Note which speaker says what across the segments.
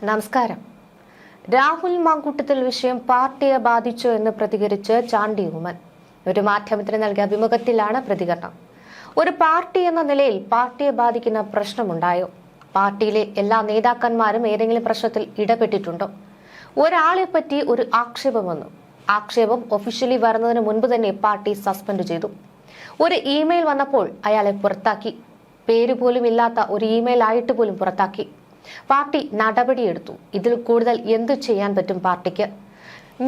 Speaker 1: നമസ്കാരം. രാഹുൽ മാങ്കൂട്ടത്തിൽ വിഷയം പാർട്ടിയെ ബാധിച്ചു എന്ന് പ്രതികരിച്ച് ചാണ്ടി ഉമ്മൻ ഒരു മാധ്യമത്തിന് നൽകിയ അഭിമുഖത്തിലാണ് പ്രതികരണം. ഒരു പാർട്ടി എന്ന നിലയിൽ പാർട്ടിയെ ബാധിക്കുന്ന പ്രശ്നമുണ്ടായോ? പാർട്ടിയിലെ എല്ലാ നേതാക്കന്മാരും ഏതെങ്കിലും പ്രശ്നത്തിൽ ഇടപെട്ടിട്ടുണ്ടോ? ഒരാളെ പറ്റി ഒരു ആക്ഷേപം വന്നു. ആക്ഷേപം ഒഫീഷ്യലി വരുന്നതിന് മുൻപ് തന്നെ പാർട്ടി സസ്പെൻഡ് ചെയ്തു. ഒരു ഇമെയിൽ വന്നപ്പോൾ അയാളെ പുറത്താക്കി. പേരുപോലും ഇല്ലാത്ത ഒരു ഇമെയിൽ ആയിട്ട് പോലും പുറത്താക്കി. പാർട്ടി നടപടിയെടുത്തു. ഇതിൽ കൂടുതൽ എന്തു ചെയ്യാൻ പറ്റും പാർട്ടിക്ക്?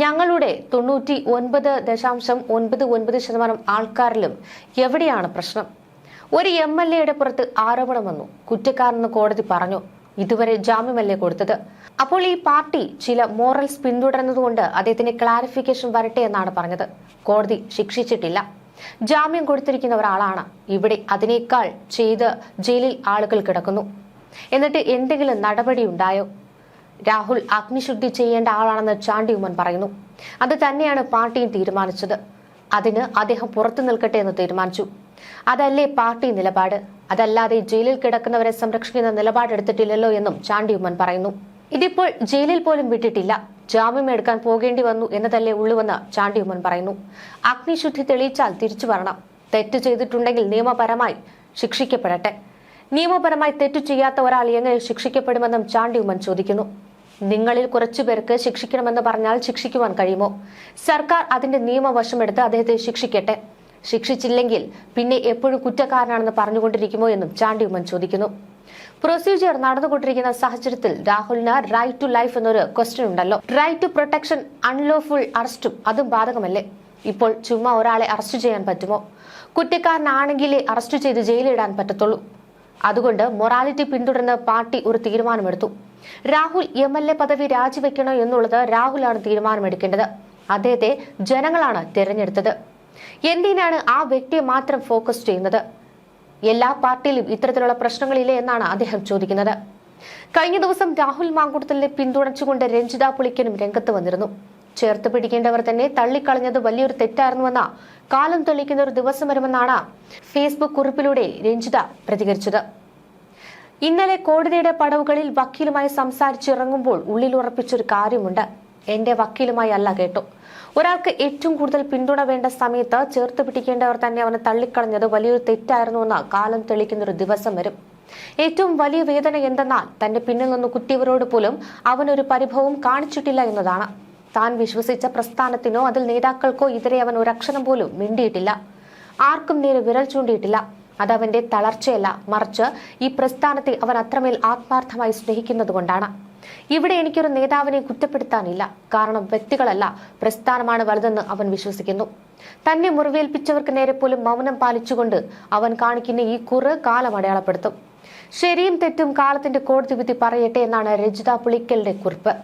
Speaker 1: ഞങ്ങളുടെ 99.99% ആൾക്കാരിലും എവിടെയാണ് പ്രശ്നം? ഒരു MLA പുറത്ത് ആരോപണം വന്നു. കുറ്റക്കാരെന്ന് കോടതി പറഞ്ഞു. ഇതുവരെ ജാമ്യമല്ലേ കൊടുത്തത്? അപ്പോൾ ഈ പാർട്ടി ചില മോറൽസ് പിന്തുടരുന്നതുകൊണ്ട് അദ്ദേഹത്തിന് ക്ലാരിഫിക്കേഷൻ വരട്ടെ എന്നാണ് പറഞ്ഞത്. കോടതി ശിക്ഷിച്ചിട്ടില്ല. ജാമ്യം കൊടുത്തിരിക്കുന്ന ഒരാളാണ്. ഇവിടെ അതിനേക്കാൾ ചെയ്ത് ജയിലിൽ ആളുകൾ കിടക്കുന്നു. എന്നിട്ട് എന്തെങ്കിലും നടപടി ഉണ്ടായോ? രാഹുൽ അഗ്നിശുദ്ധി ചെയ്യേണ്ട ആളാണെന്ന് ചാണ്ടി ഉമ്മൻ പറയുന്നു. അത് തന്നെയാണ് പാർട്ടിയും തീരുമാനിച്ചത്. അതിന് അദ്ദേഹം പുറത്തു നിൽക്കട്ടെ എന്ന് തീരുമാനിച്ചു. അതല്ലേ പാർട്ടി നിലപാട്? അതല്ലാതെ ജയിലിൽ കിടക്കുന്നവരെ സംരക്ഷിക്കുന്ന നിലപാടെടുത്തിട്ടില്ലല്ലോ എന്നും ചാണ്ടി ഉമ്മൻ പറയുന്നു. ഇതിപ്പോൾ ജയിലിൽ പോലും വിട്ടിട്ടില്ല. ജാമ്യം എടുക്കാൻ പോകേണ്ടി വന്നു എന്നതല്ലേ ഉള്ളുവെന്ന് ചാണ്ടി ഉമ്മൻ പറയുന്നു. അഗ്നിശുദ്ധി തെളിയിച്ചാൽ തിരിച്ചു വരണം. തെറ്റ് ചെയ്തിട്ടുണ്ടെങ്കിൽ നിയമപരമായി ശിക്ഷിക്കപ്പെടട്ടെ. നിയമപരമായി തെറ്റു ചെയ്യാത്ത ഒരാൾ എങ്ങനെ ശിക്ഷിക്കപ്പെടുമെന്നും ചാണ്ടി ഉമ്മൻ ചോദിക്കുന്നു. നിങ്ങളിൽ കുറച്ചു പേർക്ക് ശിക്ഷിക്കണമെന്ന് പറഞ്ഞാൽ ശിക്ഷിക്കുവാൻ കഴിയുമോ? സർക്കാർ അതിന്റെ നിയമവശമെടുത്ത് അദ്ദേഹത്തെ ശിക്ഷിക്കട്ടെ. ശിക്ഷിച്ചില്ലെങ്കിൽ പിന്നെ എപ്പോഴും കുറ്റക്കാരനാണെന്ന് പറഞ്ഞുകൊണ്ടിരിക്കുമോ എന്നും ചാണ്ടി ഉമ്മൻ ചോദിക്കുന്നു. പ്രൊസീജിയർ നടന്നുകൊണ്ടിരിക്കുന്ന സാഹചര്യത്തിൽ രാഹുലിന് റൈറ്റ് ടു ലൈഫ് എന്നൊരു ക്വസ്റ്റ്യൻ ഉണ്ടല്ലോ. റൈറ്റ് ടു പ്രൊട്ടക്ഷൻ അൺലോഫുൾ അറസ്റ്റും അതും ബാധകമല്ലേ? ഇപ്പോൾ ചുമ്മാ ഒരാളെ അറസ്റ്റ് ചെയ്യാൻ പറ്റുമോ? കുറ്റക്കാരനാണെങ്കിലേ അറസ്റ്റ് ചെയ്ത് ജയിലിടാൻ പറ്റത്തുള്ളൂ. അതുകൊണ്ട് മൊറാലിറ്റി പിന്തുടർന്ന് പാർട്ടി ഒരു തീരുമാനമെടുത്തു. രാഹുൽ MLA പദവി രാജിവെക്കണോ എന്നുള്ളത് രാഹുലാണ് തീരുമാനമെടുക്കേണ്ടത്. അദ്ദേഹത്തെ ജനങ്ങളാണ് തിരഞ്ഞെടുത്തത്. എന്തിനാണ് ആ വ്യക്തിയെ മാത്രം ഫോക്കസ് ചെയ്യുന്നത്? എല്ലാ പാർട്ടിയിലും ഇത്തരത്തിലുള്ള പ്രശ്നങ്ങളില്ലേ എന്നാണ് അദ്ദേഹം ചോദിക്കുന്നത്. കഴിഞ്ഞ ദിവസം രാഹുൽ മാങ്കൂട്ടത്തിലിനെ പിന്തുണച്ചുകൊണ്ട് രഞ്ജിത പുളിക്കനും രംഗത്ത് വന്നിരുന്നു. ചേർത്ത് പിടിക്കേണ്ടവർ തന്നെ തള്ളിക്കളഞ്ഞത് വലിയൊരു തെറ്റായിരുന്നുവെന്ന കാലം തെളിയിക്കുന്ന ഒരു ദിവസം വരുമെന്നാണ് ഫേസ്ബുക്ക് കുറിപ്പിലൂടെ രഞ്ജിത പ്രതികരിച്ചത്. ഇന്നലെ കോടതിയുടെ പടവുകളിൽ വക്കീലുമായി സംസാരിച്ചിറങ്ങുമ്പോൾ ഉള്ളിൽ ഉറപ്പിച്ചൊരു കാര്യമുണ്ട്. എന്റെ വക്കീലുമായി അല്ല കേട്ടോ. ഒരാൾക്ക് ഏറ്റവും കൂടുതൽ പിന്തുണ വേണ്ട സമയത്ത് ചേർത്ത് പിടിക്കേണ്ടവർ തന്നെ അവനെ തള്ളിക്കളഞ്ഞത് വലിയൊരു തെറ്റായിരുന്നുവെന്ന് കാലം തെളിയിക്കുന്ന ഒരു ദിവസം വരും. ഏറ്റവും വലിയ വേദന എന്തെന്നാൽ തന്റെ പിന്നിൽ നിന്ന് കുത്തിയവരോട് പോലും അവനൊരു പരിഭവവും കാണിച്ചിട്ടില്ല എന്നതാണ്. താൻ വിശ്വസിച്ച പ്രസ്ഥാനത്തിനോ അതിൽ നേതാക്കൾക്കോ എതിരെ അവൻ ഒരക്ഷരം പോലും മിണ്ടിയിട്ടില്ല. ആർക്കും നേരെ വിരൽ ചൂണ്ടിയിട്ടില്ല. അതവന്റെ തളർച്ചയല്ല, മറിച്ച് ഈ പ്രസ്ഥാനത്തെ അവൻ അത്രമേൽ ആത്മാർത്ഥമായി സ്നേഹിക്കുന്നത് കൊണ്ടാണ്. ഇവിടെ എനിക്കൊരു നേതാവിനെ കുറ്റപ്പെടുത്താനില്ല. കാരണം വ്യക്തികളല്ല, പ്രസ്ഥാനമാണ് വലുതെന്ന് അവൻ വിശ്വസിക്കുന്നു. തന്നെ മുറിവേൽപ്പിച്ചവർക്ക് നേരെ പോലും മൗനം പാലിച്ചുകൊണ്ട് അവൻ കാണിക്കുന്ന ഈ കുറു കാലം അടയാളപ്പെടുത്തും. ശരിയും തെറ്റും കാലത്തിന്റെ കോടതി വിധി പറയട്ടെ എന്നാണ് രഞ്ജിത പുളിക്കലിന്റെ കുറിപ്പ്.